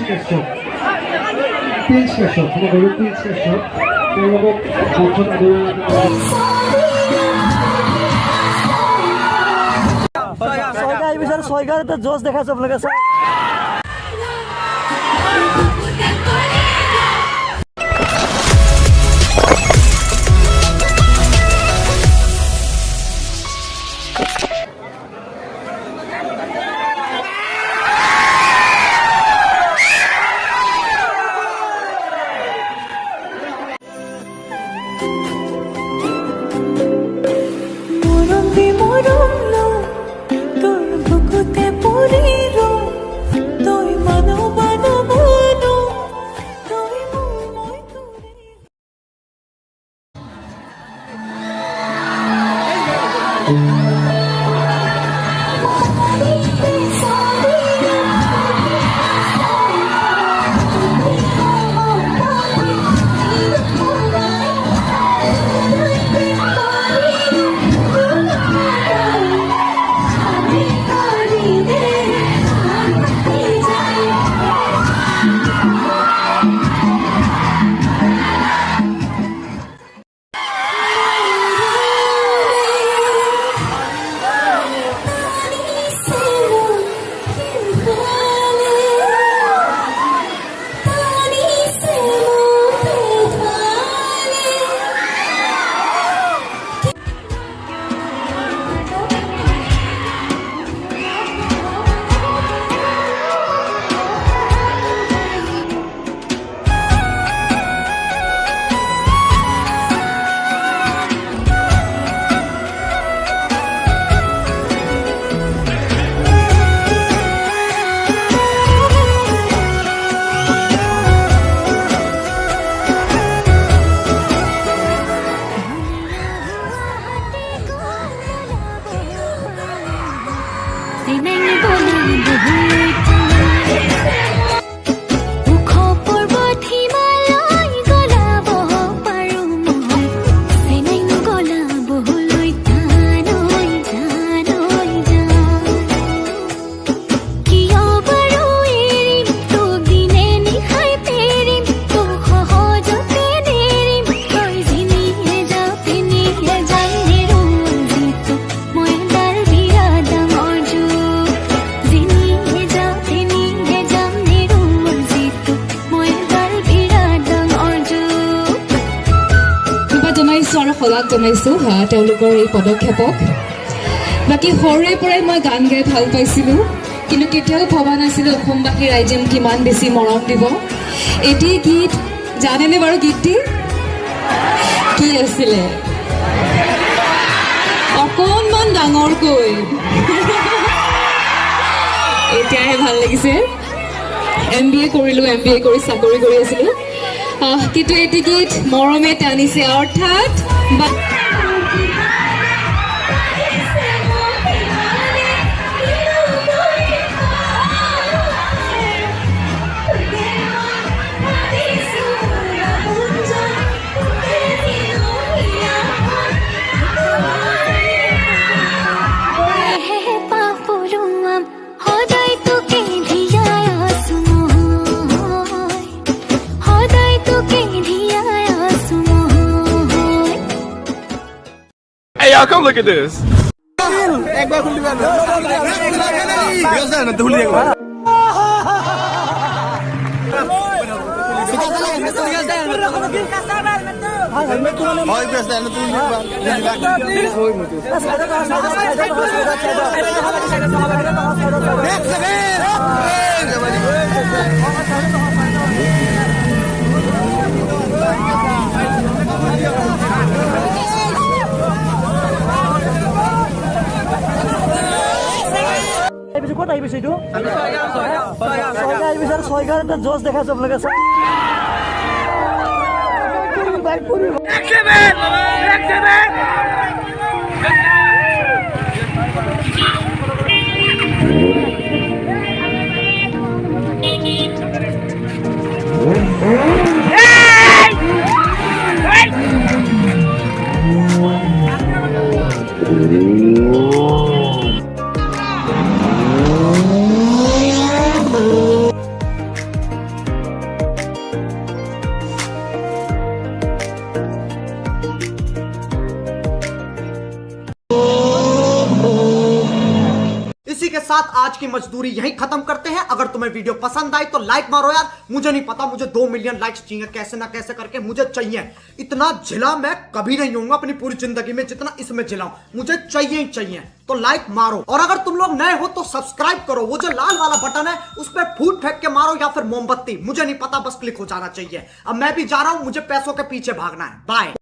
চিকিৎসক সমগ্ৰ তিল চিকিৎসক তেওঁলোকক মঞ্চত আদৰণি ছয়গাঁও জজ দেখাইছে আপোনালোকে চাই সজাগ জনাইছোঁ তেওঁলোকৰ এই পদক্ষেপক বাকী সৰুৰে পৰাই মই গান গাই ভাল পাইছিলোঁ কিন্তু কেতিয়াও ভবা নাছিলোঁ অসমবাসী ৰাইজে কিমান বেছি মৰম দিব এটি গীত জানেনে বাৰু গীতটি কি আছিলে অকণমান ডাঙৰকৈ এতিয়াহে ভাল লাগিছে MBA কৰিলোঁ MBA কৰি চাকৰি কৰি আছিলোঁ কিন্তু এটি গীত মৰমে টানিছে অৰ্থাৎ Hey y'all, come look at this. ক'ত আহিছে এইটো ছয়গাঁও জজ দেখাইছে আপোনালোকে চাই साथ आज की मजदूरी यहीं खत्म करते हैं। अगर तुम्हें वीडियो पसंद आई तो लाइक मारो यार। मुझे नहीं पता, मुझे 2 मिलियन लाइक्स चाहिए, कैसे ना कैसे करके मुझे चाहिए। इतना झिला मैं कभी नहीं होऊंगा अपनी पूरी जिंदगी में जितना इसमें झिलाऊं, मुझे चाहिए ही चाहिए। तो लाइक मारो, और अगर तुम लोग नए हो तो सब्सक्राइब करो। वो जो लाल वाला बटन है उस पर फूट फेंक के मारो या फिर मोमबत्ती, मुझे नहीं पता, बस क्लिक हो जाना चाहिए। अब मैं भी जा रहा हूं, मुझे पैसों के पीछे भागना है। बाय।